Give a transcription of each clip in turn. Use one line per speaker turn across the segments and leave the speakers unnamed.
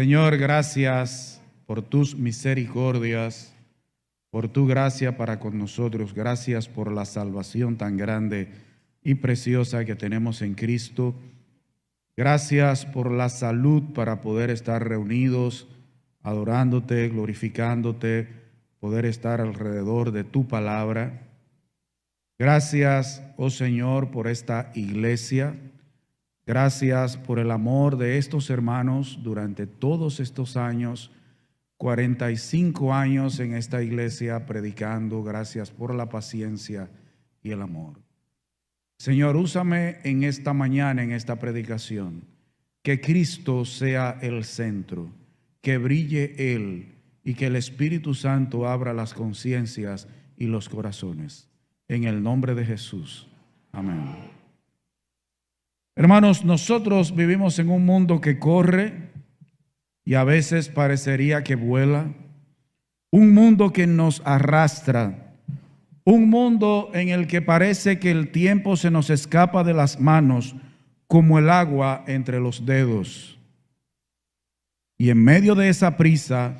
Señor, gracias por tus misericordias, por tu gracia para con nosotros. Gracias por la salvación tan grande y preciosa que tenemos en Cristo. Gracias por la salud para poder estar reunidos, adorándote, glorificándote, poder estar alrededor de tu palabra. Gracias, oh Señor, por esta iglesia. Gracias por el amor de estos hermanos durante todos estos años, 45 años en esta iglesia predicando. Gracias por la paciencia y el amor. Señor, úsame en esta mañana, en esta predicación, que Cristo sea el centro, que brille Él y que el Espíritu Santo abra las conciencias y los corazones. En el nombre de Jesús. Amén. Hermanos, nosotros vivimos en un mundo que corre y a veces parecería que vuela, un mundo que nos arrastra, un mundo en el que parece que el tiempo se nos escapa de las manos como el agua entre los dedos. Y en medio de esa prisa,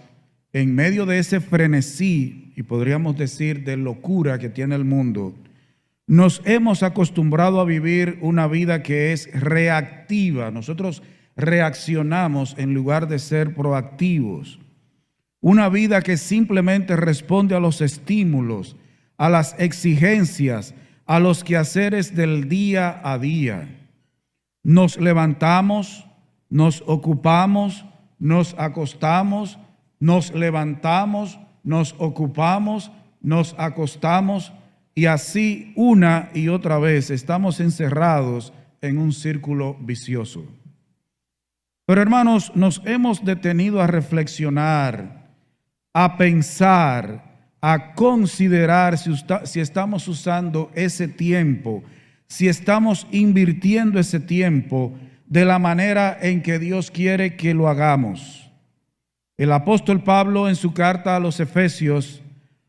en medio de ese frenesí, y podríamos decir de locura que tiene el mundo, nos hemos acostumbrado a vivir una vida que es reactiva. Nosotros reaccionamos en lugar de ser proactivos. Una vida que simplemente responde a los estímulos, a las exigencias, a los quehaceres del día a día. Nos levantamos, nos ocupamos, nos acostamos, nos levantamos, nos ocupamos, nos acostamos, y así una y otra vez estamos encerrados en un círculo vicioso. Pero hermanos, nos hemos detenido a reflexionar, a pensar, a considerar si estamos usando ese tiempo, si estamos invirtiendo ese tiempo de la manera en que Dios quiere que lo hagamos. El apóstol Pablo, en su carta a los Efesios,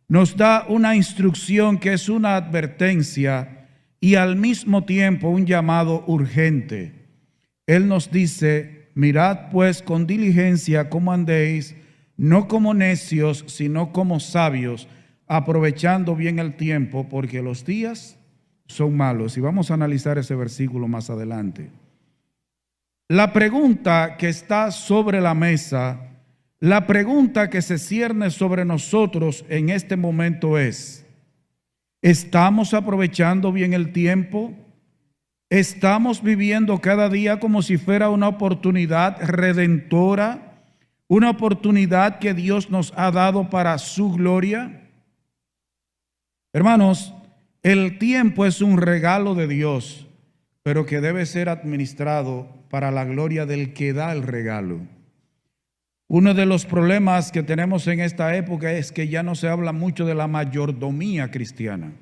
nos da una instrucción que es una advertencia y al mismo tiempo un llamado urgente. Él nos dice: mirad pues con diligencia cómo andéis, no como necios, sino como sabios, aprovechando bien el tiempo, porque los días son malos. Y vamos a analizar ese versículo más adelante. La pregunta que está sobre la mesa, la pregunta que se cierne sobre nosotros en este momento es: ¿estamos aprovechando bien el tiempo? ¿Estamos viviendo cada día como si fuera una oportunidad redentora? ¿Una oportunidad que Dios nos ha dado para su gloria? Hermanos, el tiempo es un regalo de Dios, pero que debe ser administrado para la gloria del que da el regalo. Uno de los problemas que tenemos en esta época es que ya no se habla mucho de la mayordomía cristiana.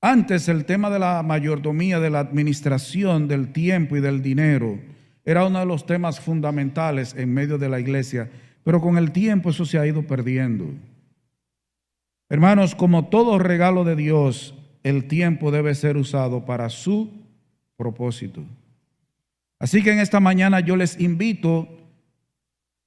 Antes el tema de la mayordomía, de la administración del tiempo y del dinero, era uno de los temas fundamentales en medio de la iglesia, pero con el tiempo eso se ha ido perdiendo. Hermanos, como todo regalo de Dios, el tiempo debe ser usado para su propósito. Así que en esta mañana yo les invito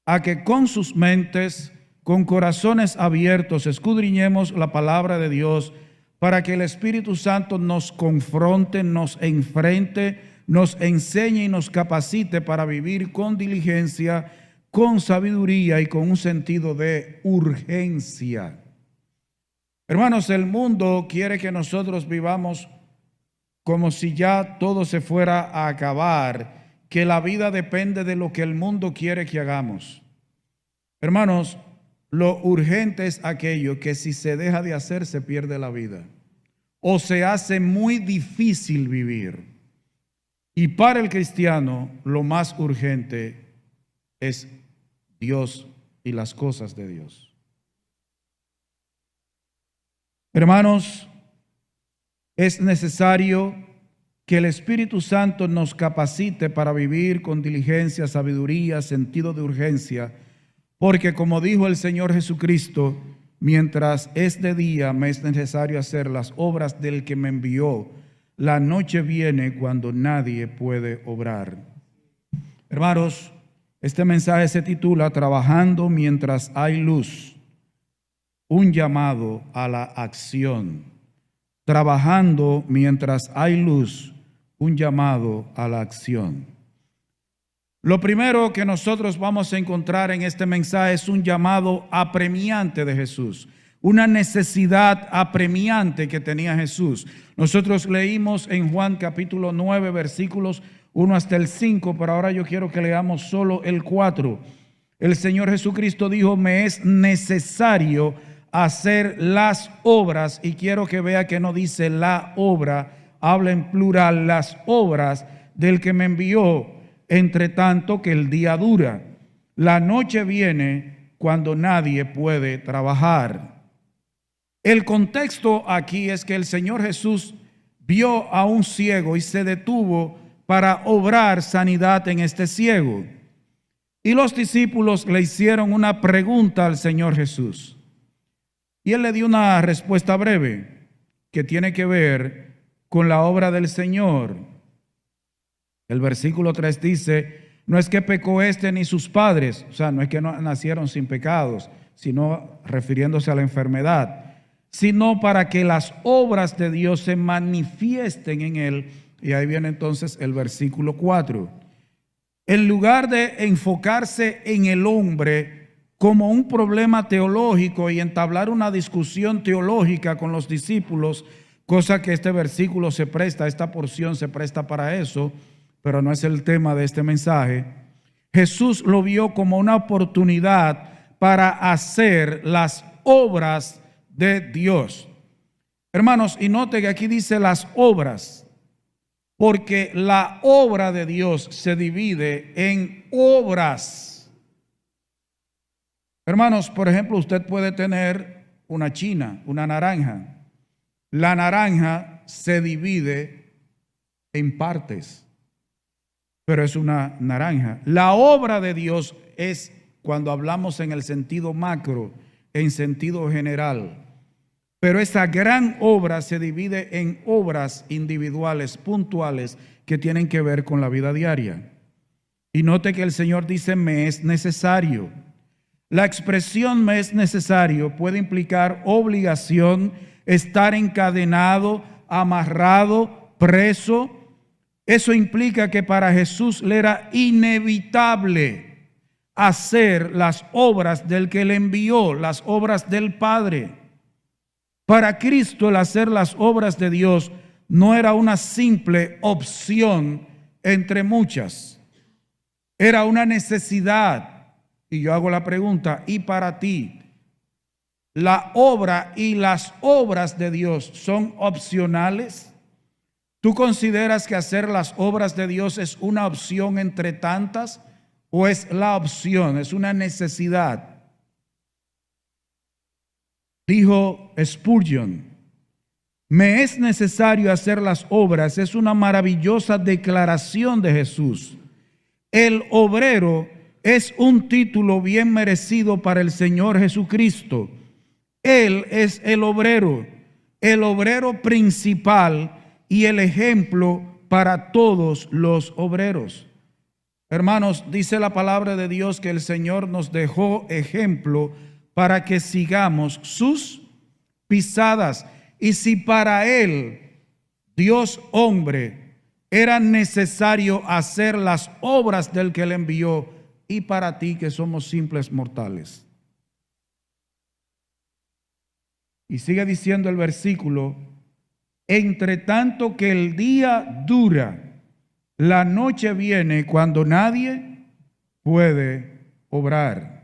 a que con sus mentes, con corazones abiertos, escudriñemos la palabra de Dios para que el Espíritu Santo nos confronte, nos enfrente, nos enseñe y nos capacite para vivir con diligencia, con sabiduría y con un sentido de urgencia. Hermanos, el mundo quiere que nosotros vivamos como si ya todo se fuera a acabar, que la vida depende de lo que el mundo quiere que hagamos. Hermanos, lo urgente es aquello que si se deja de hacer se pierde la vida o se hace muy difícil vivir. Y para el cristiano lo más urgente es Dios y las cosas de Dios. Hermanos, es necesario que el Espíritu Santo nos capacite para vivir con diligencia, sabiduría, sentido de urgencia, porque como dijo el Señor Jesucristo, mientras es de día me es necesario hacer las obras del que me envió. La noche viene cuando nadie puede obrar. Hermanos, Este mensaje se titula Trabajando mientras hay luz, un llamado a la acción. Trabajando mientras hay luz, un llamado a la acción. Lo primero que nosotros vamos a encontrar en este mensaje es un llamado apremiante de Jesús, una necesidad apremiante que tenía Jesús. Nosotros leímos en Juan capítulo 9, versículos 1 hasta el 5, pero ahora yo quiero que leamos solo el 4. El Señor Jesucristo dijo: me es necesario hacer las obras, y quiero que vea que no dice la obra, habla en plural, las obras del que me envió, entre tanto que el día dura. La noche viene cuando nadie puede trabajar. El contexto aquí es que el Señor Jesús vio a un ciego y se detuvo para obrar sanidad en este ciego. Y los discípulos le hicieron una pregunta al Señor Jesús. Y él le dio una respuesta breve que tiene que ver con la obra del Señor. El versículo 3 dice: no es que pecó este ni sus padres, o sea, no es que no nacieron sin pecados, sino refiriéndose a la enfermedad, sino para que las obras de Dios se manifiesten en él. Y ahí viene entonces el versículo 4. En lugar de enfocarse en el hombre como un problema teológico y entablar una discusión teológica con los discípulos, cosa que este versículo se presta, esta porción se presta para eso, pero no es el tema de este mensaje. Jesús lo vio como una oportunidad para hacer las obras de Dios. Hermanos, y note que aquí dice las obras, porque la obra de Dios se divide en obras. Hermanos, por ejemplo, usted puede tener una china, una naranja. La naranja se divide en partes, pero es una naranja. La obra de Dios es, cuando hablamos en el sentido macro, en sentido general. Pero esa gran obra se divide en obras individuales, puntuales, que tienen que ver con la vida diaria. Y note que el Señor dice: me es necesario. La expresión me es necesario puede implicar obligación, estar encadenado, amarrado, preso. Eso implica que para Jesús le era inevitable hacer las obras del que le envió, las obras del Padre. Para Cristo, el hacer las obras de Dios no era una simple opción entre muchas. Era una necesidad. Y yo hago la pregunta: ¿y para ti? ¿La obra y las obras de Dios son opcionales? ¿Tú consideras que hacer las obras de Dios es una opción entre tantas o es la opción, es una necesidad? Dijo Spurgeon: me es necesario hacer las obras. Es una maravillosa declaración de Jesús. El obrero es un título bien merecido para el Señor Jesucristo. Él es el obrero principal y el ejemplo para todos los obreros. Hermanos, dice la palabra de Dios que el Señor nos dejó ejemplo para que sigamos sus pisadas. Y si para Él, Dios hombre, era necesario hacer las obras del que le envió, y para ti que somos simples mortales. Y sigue diciendo el versículo: entre tanto que el día dura, la noche viene cuando nadie puede obrar.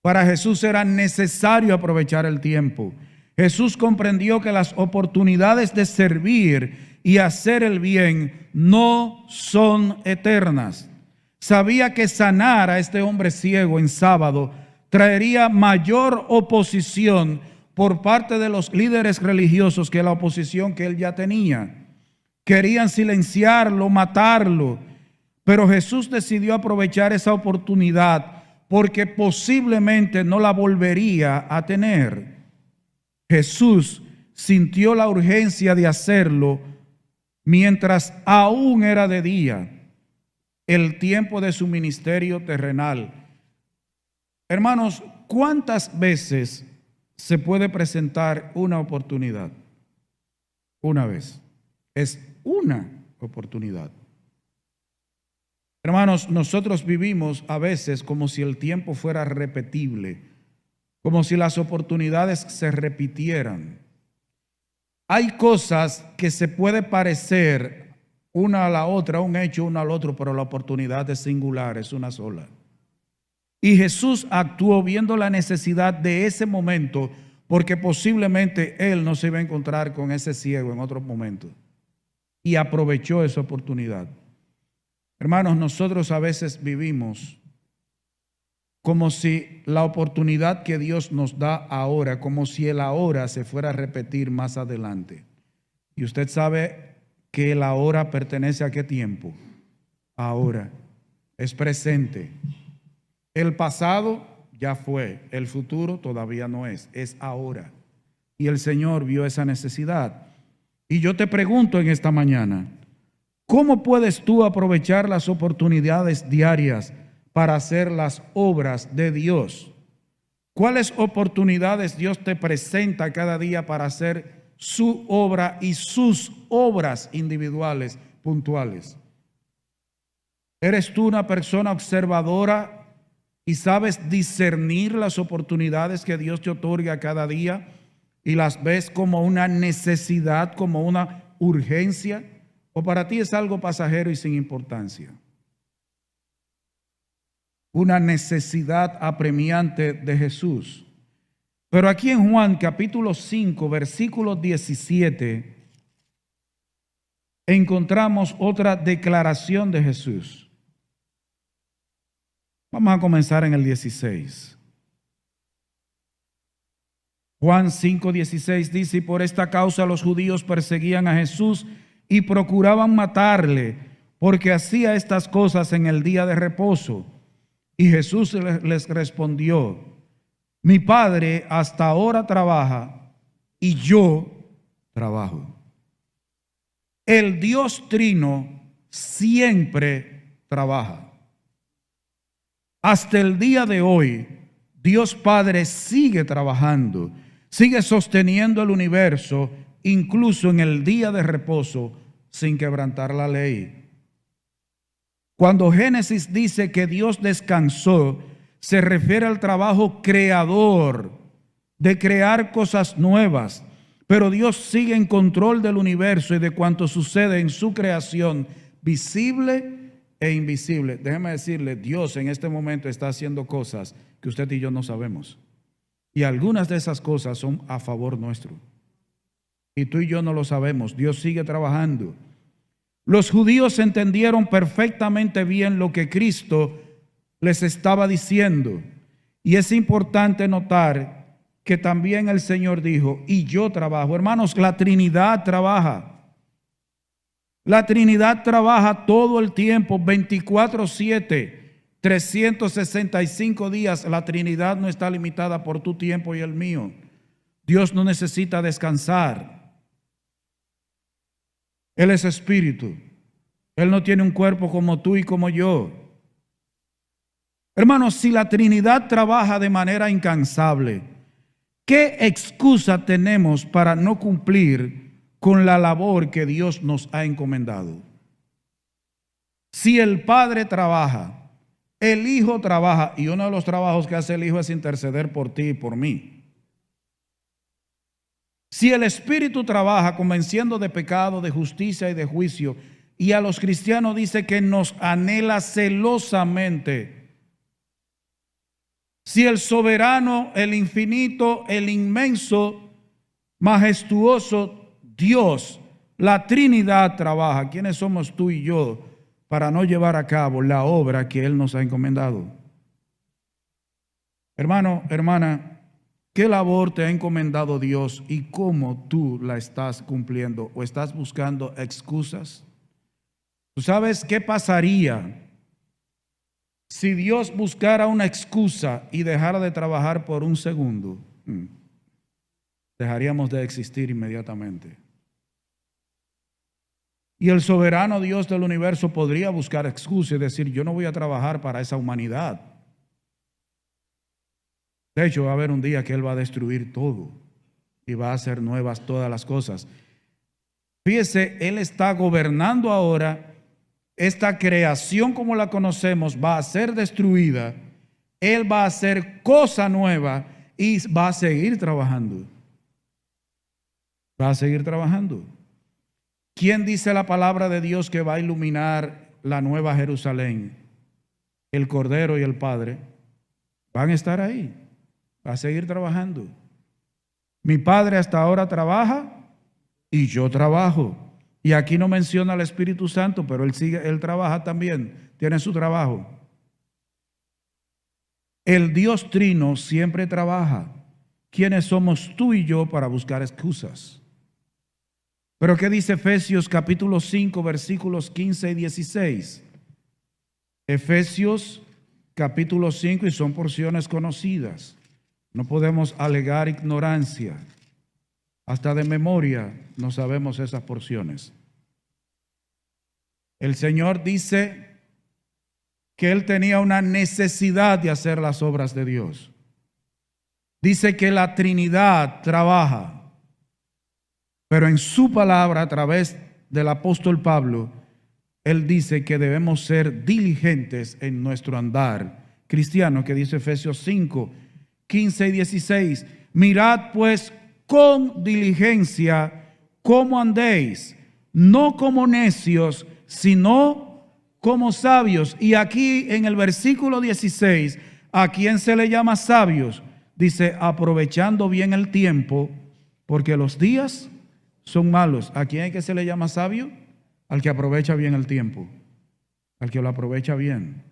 Para Jesús era necesario aprovechar el tiempo. Jesús comprendió que las oportunidades de servir y hacer el bien no son eternas. Sabía que sanar a este hombre ciego en sábado traería mayor oposición por parte de los líderes religiosos que la oposición que él ya tenía. Querían silenciarlo, matarlo, pero Jesús decidió aprovechar esa oportunidad porque posiblemente no la volvería a tener. Jesús sintió la urgencia de hacerlo mientras aún era de día. el tiempo de su ministerio terrenal. Hermanos, ¿cuántas veces se puede presentar una oportunidad? Una vez. Es una oportunidad. Hermanos, nosotros vivimos a veces como si el tiempo fuera repetible, como si las oportunidades se repitieran. Hay cosas que se puede parecer una a la otra, un hecho uno al otro, pero la oportunidad es singular, es una sola. Y Jesús actuó viendo la necesidad de ese momento, porque posiblemente Él no se iba a encontrar con ese ciego en otro momento. Y aprovechó esa oportunidad. Hermanos, nosotros a veces vivimos como si la oportunidad que Dios nos da ahora, como si el ahora se fuera a repetir más adelante. Y usted sabe que el ahora pertenece a qué tiempo. Ahora. Es presente. El pasado ya fue, el futuro todavía no es ahora. Y el Señor vio esa necesidad. Y yo te pregunto en esta mañana, ¿cómo puedes tú aprovechar las oportunidades diarias para hacer las obras de Dios? ¿Cuáles oportunidades Dios te presenta cada día para hacer su obra y sus obras individuales, puntuales? ¿Eres tú una persona observadora y sabes discernir las oportunidades que Dios te otorga cada día y las ves como una necesidad, como una urgencia? ¿O para ti es algo pasajero y sin importancia? Una necesidad apremiante de Jesús. Pero aquí en Juan capítulo 5, versículo 17, encontramos otra declaración de Jesús. Vamos a comenzar en el 16. Juan 5:16 dice: y por esta causa los judíos perseguían a Jesús y procuraban matarle, porque hacía estas cosas en el día de reposo. Y Jesús les respondió: mi Padre hasta ahora trabaja y yo trabajo. El Dios Trino siempre trabaja. Hasta el día de hoy, Dios Padre sigue trabajando, sigue sosteniendo el universo, incluso en el día de reposo, sin quebrantar la ley. Cuando Génesis dice que Dios descansó, se refiere al trabajo creador, de crear cosas nuevas. Pero Dios sigue en control del universo y de cuanto sucede en su creación, visible e invisible. Déjeme decirle, Dios en este momento está haciendo cosas que usted y yo no sabemos. Y algunas de esas cosas son a favor nuestro. Y tú y yo no lo sabemos. Dios sigue trabajando. Los judíos entendieron perfectamente bien lo que Cristo les estaba diciendo. Y es importante notar que también el Señor dijo: y yo trabajo. Hermanos, la Trinidad trabaja. La Trinidad trabaja todo el tiempo, 24/7, 365 días. La Trinidad no está limitada por tu tiempo y el mío. Dios no necesita descansar. Él es espíritu. Él no tiene un cuerpo como tú y como yo. Hermanos, si la Trinidad trabaja de manera incansable, ¿qué excusa tenemos para no cumplir con la labor que Dios nos ha encomendado? Si el Padre trabaja, el Hijo trabaja, y uno de los trabajos que hace el Hijo es interceder por ti y por mí. Si el Espíritu trabaja convenciendo de pecado, de justicia y de juicio, y a los cristianos dice que nos anhela celosamente. Si el soberano, el infinito, el inmenso, majestuoso Dios, la Trinidad trabaja, ¿quiénes somos tú y yo para no llevar a cabo la obra que Él nos ha encomendado? Hermano, hermana, ¿qué labor te ha encomendado Dios y cómo tú la estás cumpliendo? ¿O estás buscando excusas? ¿Tú sabes qué pasaría si Dios buscara una excusa y dejara de trabajar por un segundo? Dejaríamos de existir inmediatamente. Y el soberano Dios del universo podría buscar excusas y decir, yo no voy a trabajar para esa humanidad. De hecho, va a haber un día que Él va a destruir todo y va a hacer nuevas todas las cosas. Fíjese, Él está gobernando ahora. Esta creación como la conocemos va a ser destruida. Él va a hacer cosa nueva y va a seguir trabajando. Va a seguir trabajando. ¿Quién dice la palabra de Dios que va a iluminar la nueva Jerusalén? El Cordero y el Padre van a estar ahí. Va a seguir trabajando. Mi Padre hasta ahora trabaja y yo trabajo. Y aquí no menciona al Espíritu Santo, pero él trabaja también, tiene su trabajo. El Dios Trino siempre trabaja. ¿Quiénes somos tú y yo para buscar excusas? Pero ¿qué dice Efesios capítulo 5, versículos 15 y 16? Efesios capítulo 5, y son porciones conocidas. No podemos alegar ignorancia. Hasta de memoria no sabemos esas porciones. El Señor dice que Él tenía una necesidad de hacer las obras de Dios. Dice que la Trinidad trabaja, pero en su palabra, a través del apóstol Pablo, Él dice que debemos ser diligentes en nuestro andar cristiano, que dice Efesios 5, 15 y 16. Mirad pues con diligencia cómo andéis, no como necios, sino como sabios. Y aquí en el versículo 16, ¿a quién se le llama sabios? Dice, aprovechando bien el tiempo, porque los días son malos. ¿A quién es que se le llama sabio? Al que aprovecha bien el tiempo, al que lo aprovecha bien.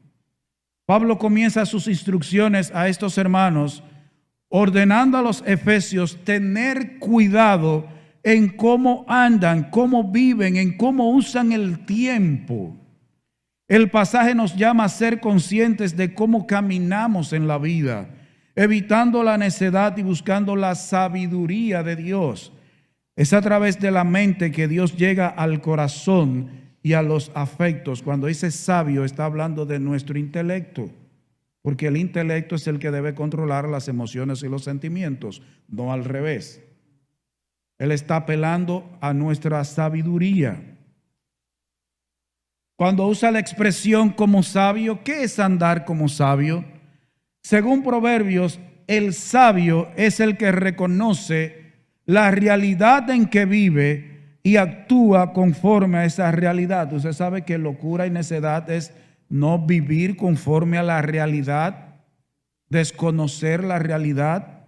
Pablo comienza sus instrucciones a estos hermanos ordenando a los efesios tener cuidado en cómo andan, cómo viven, en cómo usan el tiempo. El pasaje nos llama a ser conscientes de cómo caminamos en la vida, evitando la necedad y buscando la sabiduría de Dios. Es a través de la mente que Dios llega al corazón y a los afectos. Cuando dice sabio, está hablando de nuestro intelecto, porque el intelecto es el que debe controlar las emociones y los sentimientos, no al revés. Él está apelando a nuestra sabiduría. Cuando usa la expresión como sabio, ¿qué es andar como sabio? Según Proverbios, el sabio es el que reconoce la realidad en que vive y actúa conforme a esa realidad. Usted sabe que locura y necedad es no vivir conforme a la realidad, desconocer la realidad.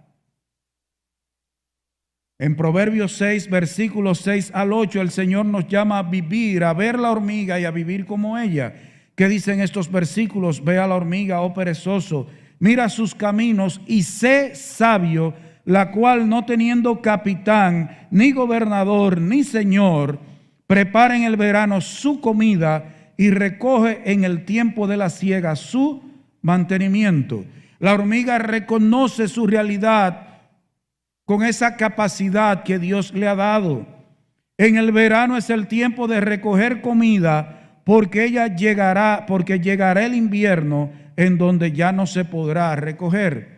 En Proverbios 6, versículos 6 al 8, el Señor nos llama a vivir, a ver la hormiga y a vivir como ella. ¿Qué dicen estos versículos? Ve a la hormiga, oh perezoso, mira sus caminos y sé sabio, la cual no teniendo capitán, ni gobernador, ni señor, prepara en el verano su comida y recoge en el tiempo de la siega su mantenimiento. La hormiga reconoce su realidad con esa capacidad que Dios le ha dado. En el verano es el tiempo de recoger comida, porque llegará el invierno en donde ya no se podrá recoger.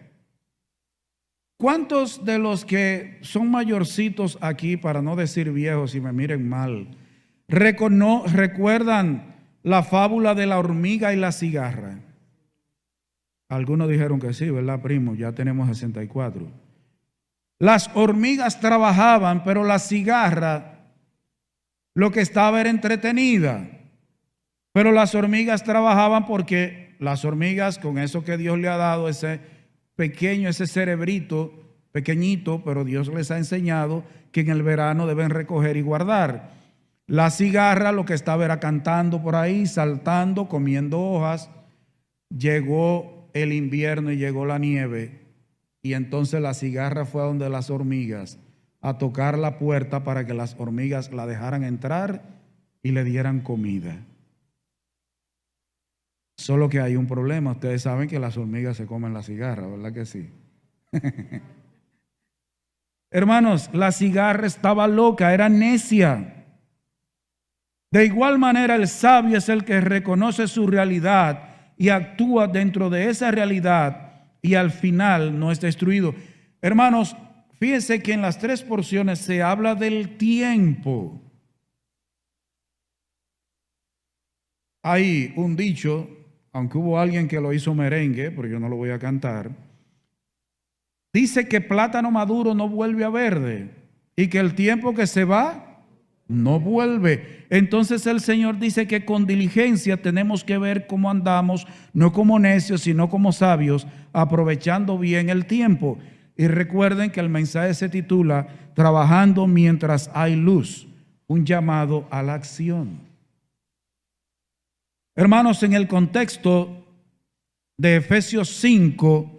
¿Cuántos de los que son mayorcitos aquí, para no decir viejos y me miren mal, recuerdan la fábula de la hormiga y la cigarra? Algunos dijeron que sí, ¿verdad, primo? Ya tenemos 64. Las hormigas trabajaban, pero la cigarra lo que estaba era entretenida. Pero las hormigas trabajaban porque las hormigas, con eso que Dios le ha dado, ese pequeño, ese cerebrito pequeñito, pero Dios les ha enseñado que en el verano deben recoger y guardar. La cigarra lo que estaba era cantando por ahí, saltando, comiendo hojas. Llegó el invierno y llegó la nieve. Y entonces la cigarra fue a donde las hormigas a tocar la puerta para que las hormigas la dejaran entrar y le dieran comida. Solo que hay un problema. Ustedes saben que las hormigas se comen la cigarra, ¿verdad que sí? Hermanos, la cigarra estaba loca, era necia. De igual manera, el sabio es el que reconoce su realidad y actúa dentro de esa realidad y al final no es destruido. Hermanos, fíjense que en las tres porciones se habla del tiempo. Hay un dicho, aunque hubo alguien que lo hizo merengue, pero yo no lo voy a cantar, dice que plátano maduro no vuelve a verde y que el tiempo que se va no vuelve. Entonces el Señor dice que con diligencia tenemos que ver cómo andamos, no como necios, sino como sabios, aprovechando bien el tiempo. Y recuerden que el mensaje se titula Trabajando mientras hay luz, un llamado a la acción. Hermanos, en el contexto de Efesios 5,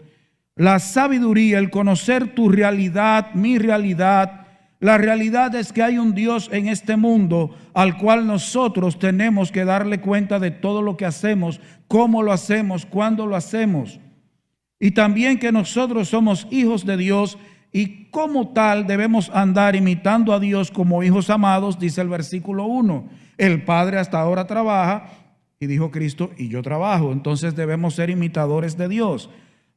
la sabiduría, el conocer tu realidad, mi realidad, la realidad es que hay un Dios en este mundo al cual nosotros tenemos que darle cuenta de todo lo que hacemos, cómo lo hacemos, cuándo lo hacemos. Y también que nosotros somos hijos de Dios y como tal debemos andar imitando a Dios como hijos amados, dice el versículo 1. El Padre hasta ahora trabaja y dijo Cristo, y yo trabajo. Entonces debemos ser imitadores de Dios.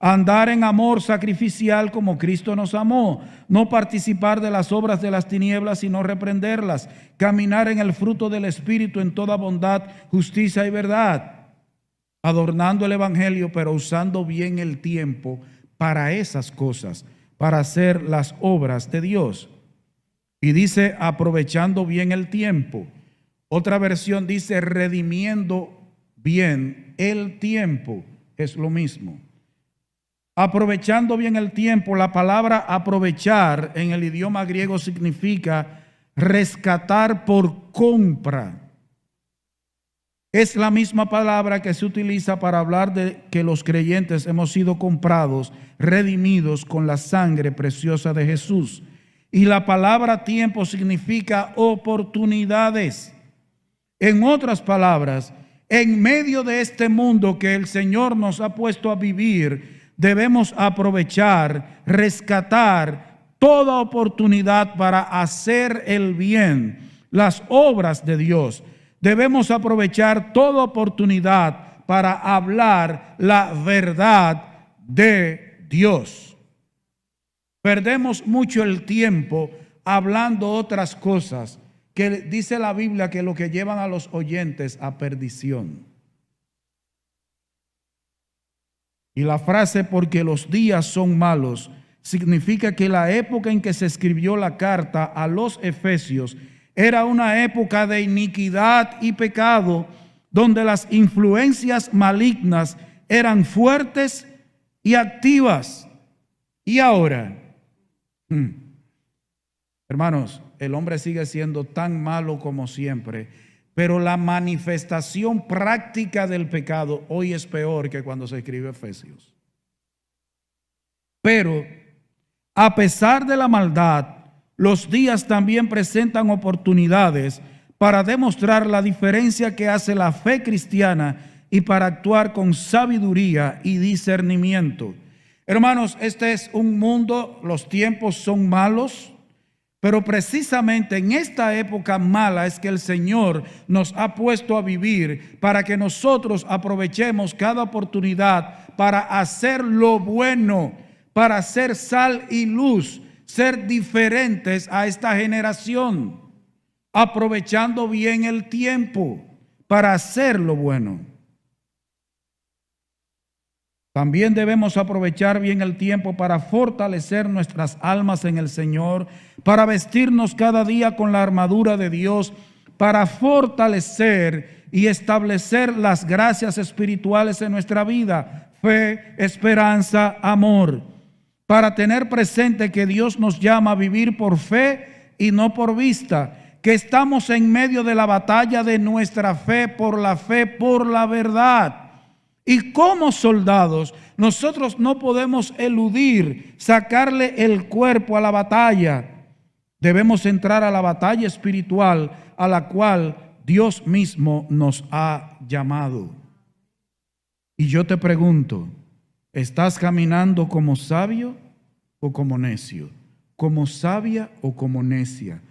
Andar en amor sacrificial como Cristo nos amó, no participar de las obras de las tinieblas sino reprenderlas, caminar en el fruto del Espíritu en toda bondad, justicia y verdad, adornando el Evangelio pero usando bien el tiempo para esas cosas, para hacer las obras de Dios. Y dice aprovechando bien el tiempo. Otra versión dice redimiendo bien el tiempo, es lo mismo. Aprovechando bien el tiempo, la palabra aprovechar en el idioma griego significa rescatar por compra. Es la misma palabra que se utiliza para hablar de que los creyentes hemos sido comprados, redimidos con la sangre preciosa de Jesús. Y la palabra tiempo significa oportunidades. En otras palabras, en medio de este mundo que el Señor nos ha puesto a vivir, debemos aprovechar, rescatar toda oportunidad para hacer el bien, las obras de Dios. Debemos aprovechar toda oportunidad para hablar la verdad de Dios. Perdemos mucho el tiempo hablando otras cosas que dice la Biblia que lo que llevan a los oyentes a perdición. Y la frase porque los días son malos significa que la época en que se escribió la carta a los Efesios era una época de iniquidad y pecado, donde las influencias malignas eran fuertes y activas. Y ahora, hermanos, el hombre sigue siendo tan malo como siempre, pero la manifestación práctica del pecado hoy es peor que cuando se escribe Efesios. Pero a pesar de la maldad, los días también presentan oportunidades para demostrar la diferencia que hace la fe cristiana y para actuar con sabiduría y discernimiento. Hermanos, este es un mundo, los tiempos son malos, pero precisamente en esta época mala es que el Señor nos ha puesto a vivir para que nosotros aprovechemos cada oportunidad para hacer lo bueno, para hacer sal y luz, ser diferentes a esta generación, aprovechando bien el tiempo para hacer lo bueno. También debemos aprovechar bien el tiempo para fortalecer nuestras almas en el Señor, para vestirnos cada día con la armadura de Dios, para fortalecer y establecer las gracias espirituales en nuestra vida, fe, esperanza, amor, para tener presente que Dios nos llama a vivir por fe y no por vista, que estamos en medio de la batalla de nuestra fe, por la verdad. Y como soldados, nosotros no podemos eludir, sacarle el cuerpo a la batalla. Debemos entrar a la batalla espiritual a la cual Dios mismo nos ha llamado. Y yo te pregunto, ¿estás caminando como sabio o como necio? ¿Como sabia o como necia?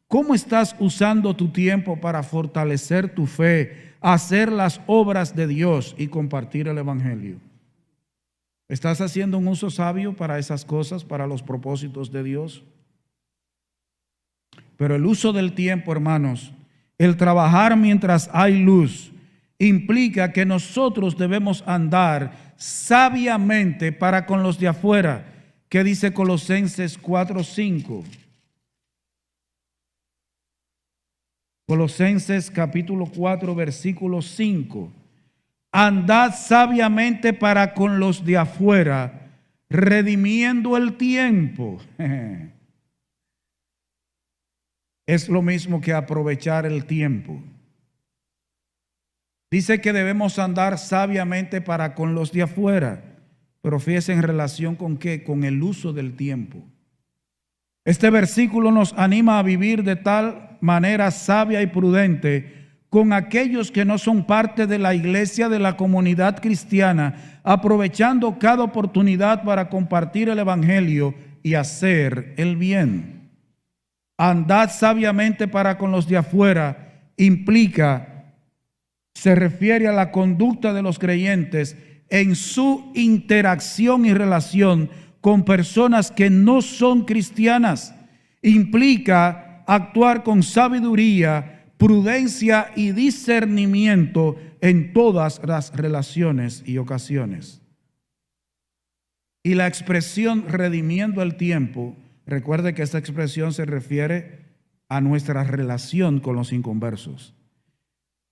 ¿Cómo estás usando tu tiempo para fortalecer tu fe, hacer las obras de Dios y compartir el Evangelio? ¿Estás haciendo un uso sabio para esas cosas, para los propósitos de Dios? Pero el uso del tiempo, hermanos, el trabajar mientras hay luz, implica que nosotros debemos andar sabiamente para con los de afuera. ¿Qué dice Colosenses 4:5? Colosenses capítulo 4, versículo 5. Andad sabiamente para con los de afuera, redimiendo el tiempo. Es lo mismo que aprovechar el tiempo. Dice que debemos andar sabiamente para con los de afuera, pero fíjense en relación con qué, con el uso del tiempo. Este versículo nos anima a vivir de tal manera sabia y prudente con aquellos que no son parte de la iglesia, de la comunidad cristiana, aprovechando cada oportunidad para compartir el evangelio y hacer el bien. Andad sabiamente para con los de afuera implica, se refiere a la conducta de los creyentes en su interacción y relación con personas que no son cristianas. Implica actuar con sabiduría, prudencia y discernimiento en todas las relaciones y ocasiones. Y la expresión redimiendo el tiempo, recuerde que esta expresión se refiere a nuestra relación con los inconversos.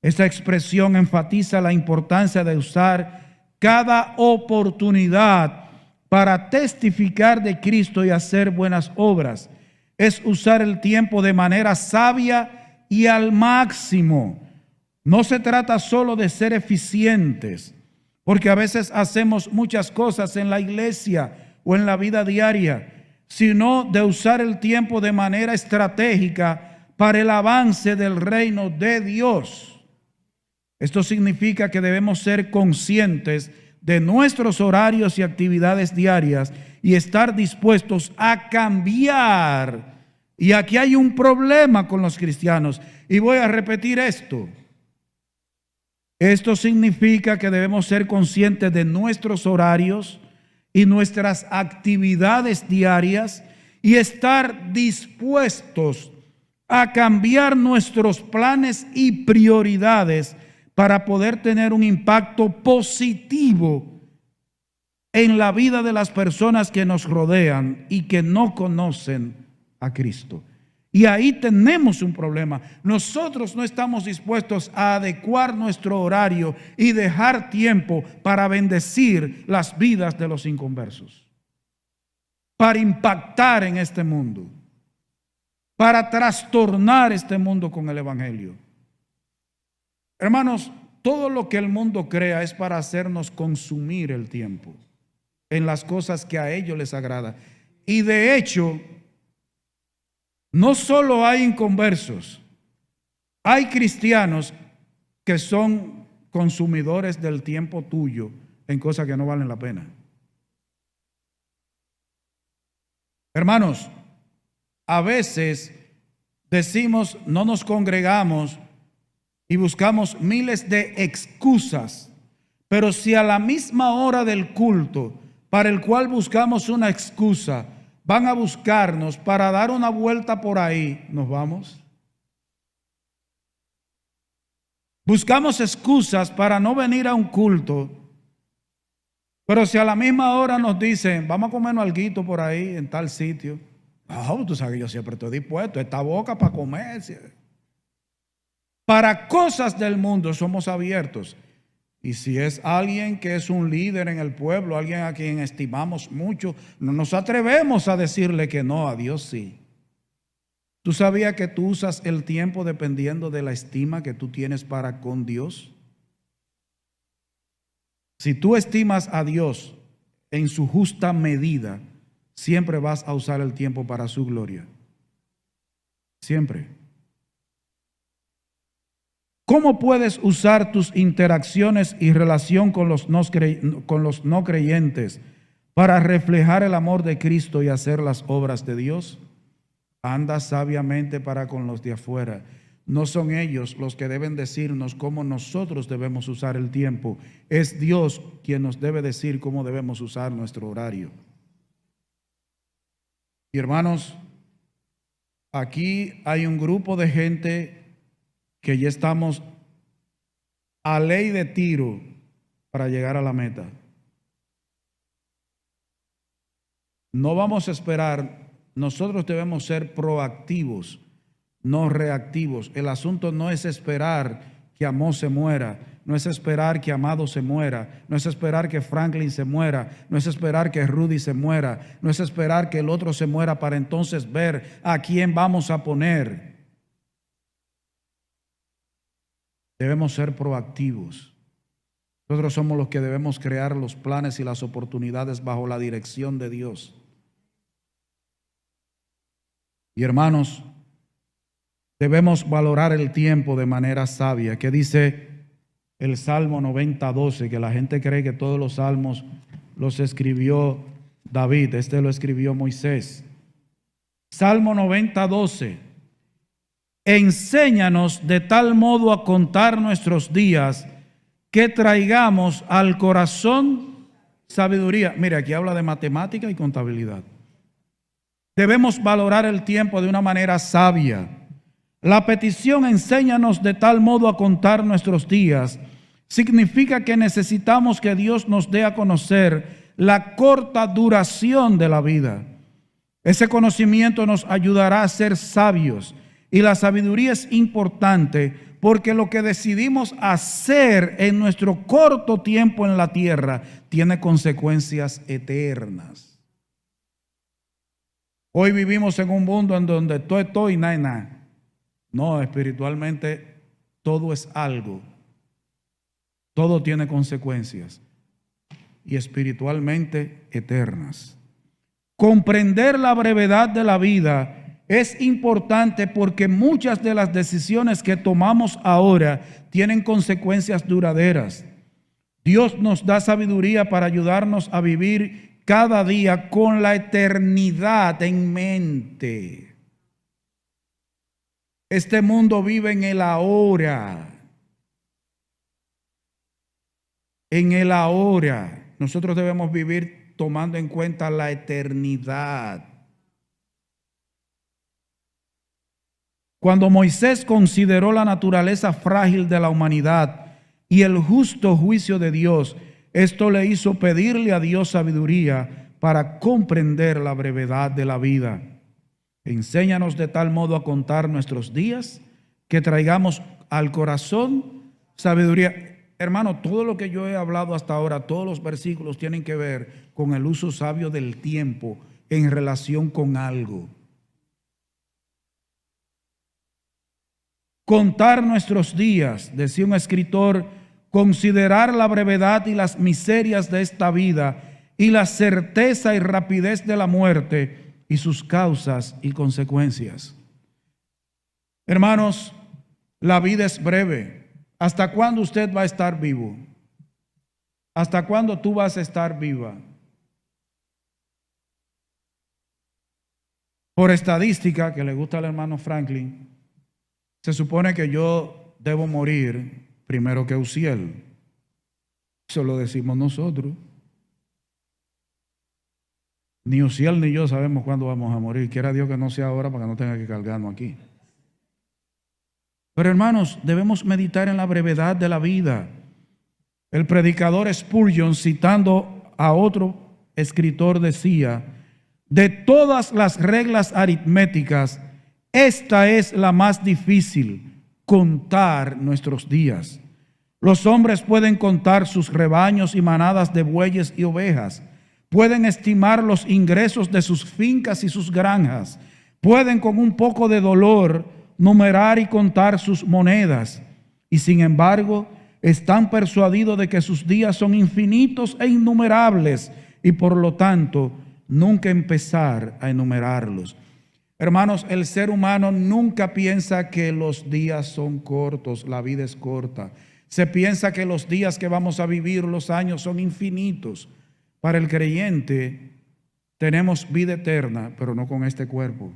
Esta expresión enfatiza la importancia de usar cada oportunidad para testificar de Cristo y hacer buenas obras. Es usar el tiempo de manera sabia y al máximo. No se trata solo de ser eficientes, porque a veces hacemos muchas cosas en la iglesia o en la vida diaria, sino de usar el tiempo de manera estratégica para el avance del reino de Dios. Esto significa que debemos ser conscientes de nuestros horarios y actividades diarias y estar dispuestos a cambiar. Y aquí hay un problema con los cristianos, y voy a repetir esto. Esto significa que debemos ser conscientes de nuestros horarios y nuestras actividades diarias y estar dispuestos a cambiar nuestros planes y prioridades para poder tener un impacto positivo en la vida de las personas que nos rodean y que no conocen a Cristo. Y ahí tenemos un problema. Nosotros no estamos dispuestos a adecuar nuestro horario y dejar tiempo para bendecir las vidas de los inconversos, para impactar en este mundo, para trastornar este mundo con el evangelio. Hermanos, todo lo que el mundo crea es para hacernos consumir el tiempo en las cosas que a ellos les agrada. Y de hecho, no solo hay inconversos, hay cristianos que son consumidores del tiempo tuyo en cosas que no valen la pena. Hermanos, a veces decimos, no nos congregamos y buscamos miles de excusas, pero si a la misma hora del culto para el cual buscamos una excusa, van a buscarnos para dar una vuelta por ahí, ¿nos vamos? Buscamos excusas para no venir a un culto, pero si a la misma hora nos dicen, vamos a comernos alguito por ahí en tal sitio, tú sabes que yo siempre estoy dispuesto, esta boca para comer. Para cosas del mundo somos abiertos. Y si es alguien que es un líder en el pueblo, alguien a quien estimamos mucho, no nos atrevemos a decirle que no, a Dios sí. ¿Tú sabías que tú usas el tiempo dependiendo de la estima que tú tienes para con Dios? Si tú estimas a Dios en su justa medida, siempre vas a usar el tiempo para su gloria. Siempre. ¿Cómo puedes usar tus interacciones y relación con los no creyentes para reflejar el amor de Cristo y hacer las obras de Dios? Anda sabiamente para con los de afuera. No son ellos los que deben decirnos cómo nosotros debemos usar el tiempo. Es Dios quien nos debe decir cómo debemos usar nuestro horario. Y hermanos, aquí hay un grupo de gente que ya estamos a ley de tiro para llegar a la meta. No vamos a esperar, nosotros debemos ser proactivos, no reactivos. El asunto no es esperar que Amós se muera, no es esperar que Amado se muera, no es esperar que Franklin se muera, no es esperar que Rudy se muera, no es esperar que el otro se muera para entonces ver a quién vamos a poner. Debemos ser proactivos. Nosotros somos los que debemos crear los planes y las oportunidades bajo la dirección de Dios. Y hermanos, debemos valorar el tiempo de manera sabia. ¿Qué dice el Salmo 90:12? Que la gente cree que todos los salmos los escribió David. Este lo escribió Moisés. Salmo 90:12. Enséñanos de tal modo a contar nuestros días que traigamos al corazón sabiduría. Mire, aquí habla de matemática y contabilidad. Debemos valorar el tiempo de una manera sabia. La petición enséñanos de tal modo a contar nuestros días significa que necesitamos que Dios nos dé a conocer la corta duración de la vida. Ese conocimiento nos ayudará a ser sabios, y la sabiduría es importante porque lo que decidimos hacer en nuestro corto tiempo en la tierra tiene consecuencias eternas. Hoy vivimos en un mundo en donde todo y nada. No, espiritualmente todo es algo. Todo tiene consecuencias. Y espiritualmente eternas. Comprender la brevedad de la vida es importante porque muchas de las decisiones que tomamos ahora tienen consecuencias duraderas. Dios nos da sabiduría para ayudarnos a vivir cada día con la eternidad en mente. Este mundo vive en el ahora. En el ahora. Nosotros debemos vivir tomando en cuenta la eternidad. Cuando Moisés consideró la naturaleza frágil de la humanidad y el justo juicio de Dios, esto le hizo pedirle a Dios sabiduría para comprender la brevedad de la vida. Enséñanos de tal modo a contar nuestros días que traigamos al corazón sabiduría. Hermano, todo lo que yo he hablado hasta ahora, todos los versículos tienen que ver con el uso sabio del tiempo en relación con algo. Contar nuestros días, decía un escritor, considerar la brevedad y las miserias de esta vida y la certeza y rapidez de la muerte y sus causas y consecuencias. Hermanos, la vida es breve. ¿Hasta cuándo usted va a estar vivo? ¿Hasta cuándo tú vas a estar viva? Por estadística, que le gusta al hermano Franklin, se supone que yo debo morir primero que Uziel. Eso lo decimos nosotros. Ni Uziel ni yo sabemos cuándo vamos a morir. Quiera Dios que no sea ahora para que no tenga que cargarnos aquí. Pero hermanos, debemos meditar en la brevedad de la vida. El predicador Spurgeon, citando a otro escritor, decía: de todas las reglas aritméticas, esta es la más difícil, contar nuestros días. Los hombres pueden contar sus rebaños y manadas de bueyes y ovejas, pueden estimar los ingresos de sus fincas y sus granjas, pueden con un poco de dolor numerar y contar sus monedas, y sin embargo están persuadidos de que sus días son infinitos e innumerables, y por lo tanto nunca empezar a enumerarlos. Hermanos, el ser humano nunca piensa que los días son cortos, la vida es corta. Se piensa que los días que vamos a vivir, los años son infinitos. Para el creyente tenemos vida eterna, pero no con este cuerpo.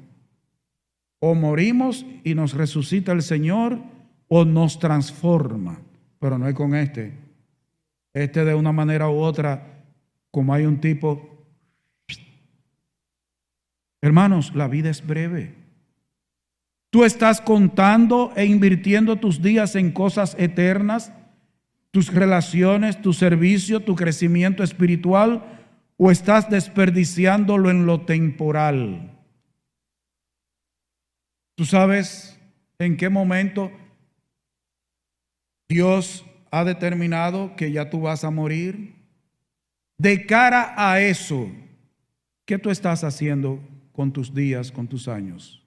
O morimos y nos resucita el Señor, o nos transforma. Pero no es con este. Este de una manera u otra, como hay un tipo. Hermanos, la vida es breve. Tú estás contando e invirtiendo tus días en cosas eternas, tus relaciones, tu servicio, tu crecimiento espiritual, o estás desperdiciándolo en lo temporal. ¿Tú sabes en qué momento Dios ha determinado que ya tú vas a morir? De cara a eso, ¿qué tú estás haciendo con tus días, con tus años?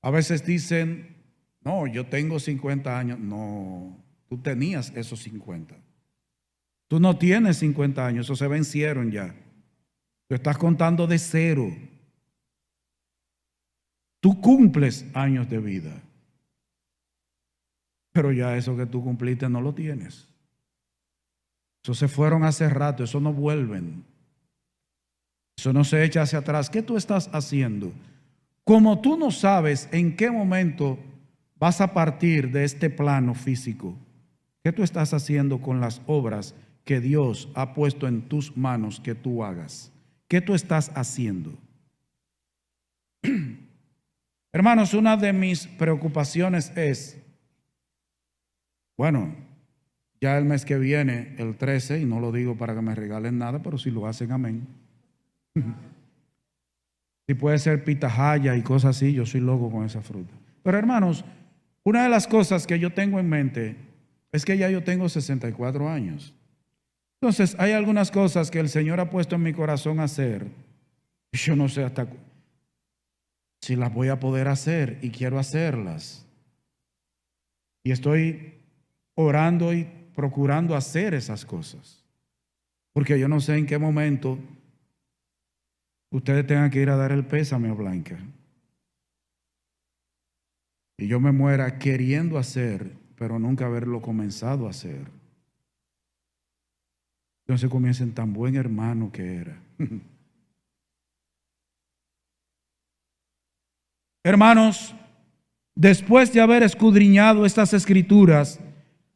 A veces dicen, no, yo tengo 50 años. No, tú tenías esos 50. Tú no tienes 50 años, esos se vencieron ya. Tú estás contando de cero. Tú cumples años de vida, pero ya eso que tú cumpliste no lo tienes. Eso se fueron hace rato, eso no vuelven. Eso no se echa hacia atrás. ¿Qué tú estás haciendo? Como tú no sabes en qué momento vas a partir de este plano físico, ¿qué tú estás haciendo con las obras que Dios ha puesto en tus manos que tú hagas? ¿Qué tú estás haciendo? Hermanos, una de mis preocupaciones es, bueno, ya el mes que viene, el 13, y no lo digo para que me regalen nada, pero si lo hacen, amén. Si puede ser pitahaya y cosas así, yo soy loco con esa fruta. Pero hermanos, una de las cosas que yo tengo en mente es que ya yo tengo 64 años. Entonces, hay algunas cosas que el Señor ha puesto en mi corazón hacer. Yo no sé hasta si las voy a poder hacer, y quiero hacerlas. Y estoy orando y procurando hacer esas cosas. Porque yo no sé en qué momento ustedes tengan que ir a dar el pésame a Blanca. Y yo me muera queriendo hacer, pero nunca haberlo comenzado a hacer. Entonces comiencen tan buen hermano que era. Hermanos, después de haber escudriñado estas escrituras,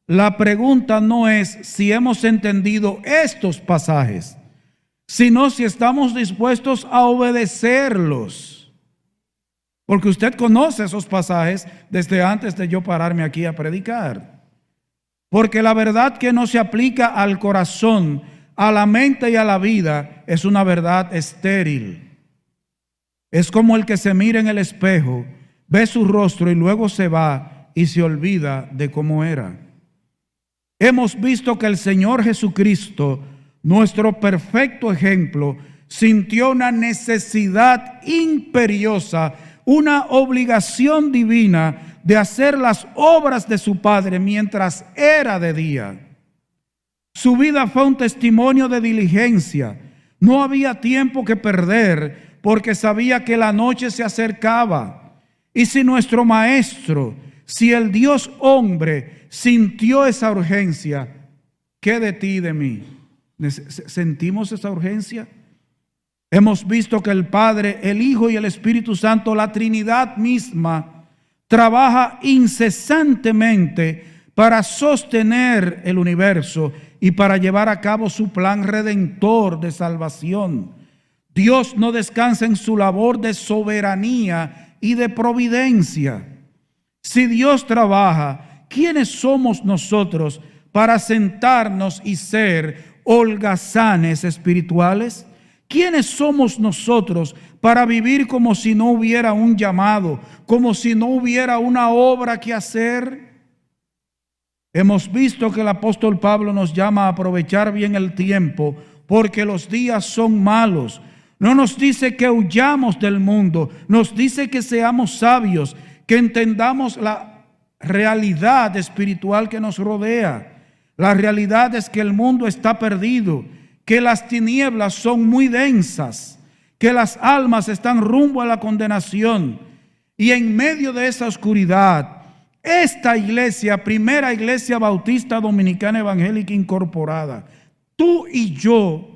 la pregunta no es si hemos entendido estos pasajes, sino si estamos dispuestos a obedecerlos. Porque usted conoce esos pasajes desde antes de yo pararme aquí a predicar. Porque la verdad que no se aplica al corazón, a la mente y a la vida es una verdad estéril. Es como el que se mira en el espejo, ve su rostro y luego se va y se olvida de cómo era. Hemos visto que el Señor Jesucristo, nuestro perfecto ejemplo, sintió una necesidad imperiosa, una obligación divina de hacer las obras de su Padre mientras era de día. Su vida fue un testimonio de diligencia. No había tiempo que perder porque sabía que la noche se acercaba. Y si nuestro Maestro, si el Dios hombre sintió esa urgencia, ¿qué de ti y de mí? ¿Sentimos esa urgencia? Hemos visto que el Padre, el Hijo y el Espíritu Santo, la Trinidad misma, trabaja incesantemente para sostener el universo y para llevar a cabo su plan redentor de salvación. Dios no descansa en su labor de soberanía y de providencia. Si Dios trabaja, ¿quiénes somos nosotros para sentarnos y ser holgazanes espirituales? ¿Quiénes somos nosotros para vivir como si no hubiera un llamado, como si no hubiera una obra que hacer? Hemos visto que el apóstol Pablo nos llama a aprovechar bien el tiempo porque los días son malos. No nos dice que huyamos del mundo, nos dice que seamos sabios, que entendamos la realidad espiritual que nos rodea. La realidad es que el mundo está perdido, que las tinieblas son muy densas, que las almas están rumbo a la condenación. Y en medio de esa oscuridad, esta iglesia, Primera Iglesia Bautista Dominicana Evangélica Incorporada, tú y yo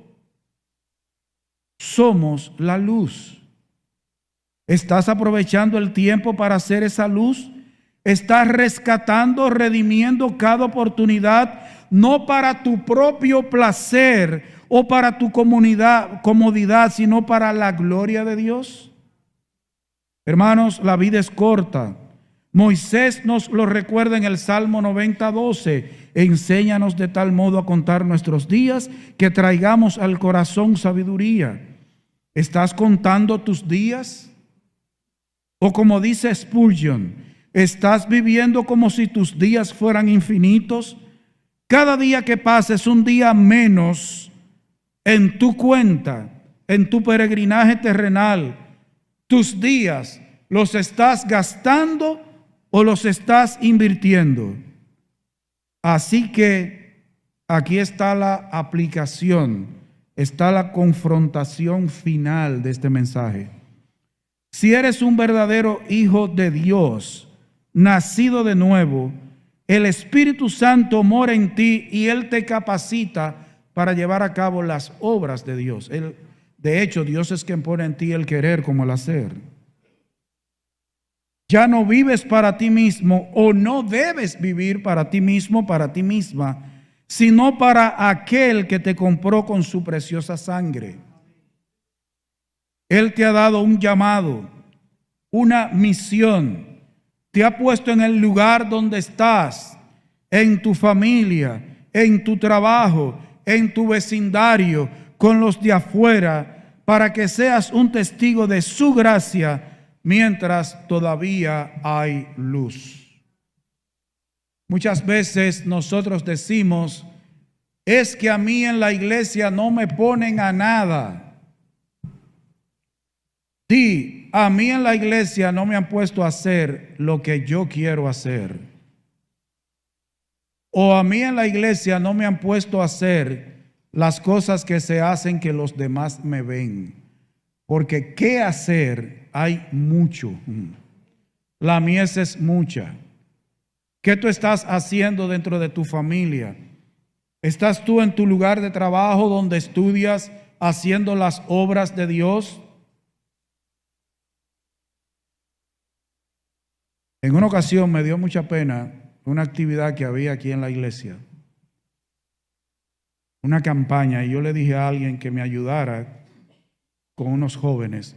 somos la luz. ¿Estás aprovechando el tiempo para hacer esa luz? ¿Estás rescatando, redimiendo cada oportunidad, no para tu propio placer o para tu comodidad, sino para la gloria de Dios? Hermanos, la vida es corta. Moisés nos lo recuerda en el Salmo 90:12. Enséñanos de tal modo a contar nuestros días que traigamos al corazón sabiduría. ¿Estás contando tus días? O como dice Spurgeon, ¿estás viviendo como si tus días fueran infinitos? Cada día que pasa es un día menos en tu cuenta, en tu peregrinaje terrenal. Tus días, ¿los estás gastando o los estás invirtiendo? Así que aquí está la aplicación, está la confrontación final de este mensaje. Si eres un verdadero hijo de Dios, nacido de nuevo, el Espíritu Santo mora en ti y Él te capacita para llevar a cabo las obras de Dios. De hecho, Dios es quien pone en ti el querer como el hacer. Ya no vives para ti mismo o no debes vivir para ti mismo, para ti misma, sino para aquel que te compró con su preciosa sangre. Él te ha dado un llamado, una misión. Te ha puesto en el lugar donde estás, en tu familia, en tu trabajo, en tu vecindario, con los de afuera, para que seas un testigo de su gracia mientras todavía hay luz. Muchas veces nosotros decimos, es que a mí en la iglesia no me ponen a nada. Sí, a mí en la iglesia no me han puesto a hacer lo que yo quiero hacer. O a mí en la iglesia no me han puesto a hacer las cosas que se hacen que los demás me ven. Porque qué hacer hay mucho. La mies es mucha. ¿Qué tú estás haciendo dentro de tu familia? ¿Estás tú en tu lugar de trabajo donde estudias haciendo las obras de Dios? En una ocasión me dio mucha pena una actividad que había aquí en la iglesia, una campaña, y yo le dije a alguien que me ayudara con unos jóvenes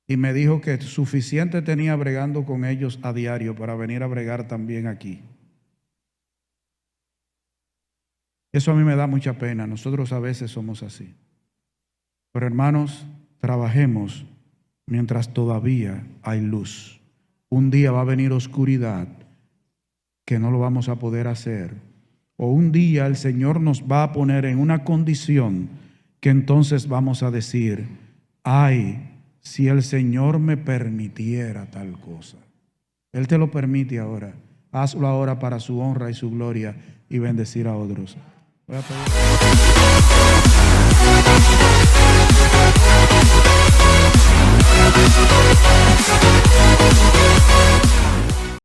y me dijo que suficiente tenía bregando con ellos a diario para venir a bregar también aquí. Eso a mí me da mucha pena, nosotros a veces somos así. Pero hermanos, trabajemos mientras todavía hay luz. Un día va a venir oscuridad que no lo vamos a poder hacer. O un día el Señor nos va a poner en una condición que entonces vamos a decir, ay, si el Señor me permitiera tal cosa. Él te lo permite ahora. Hazlo ahora para su honra y su gloria y bendecir a otros. Voy a pedir.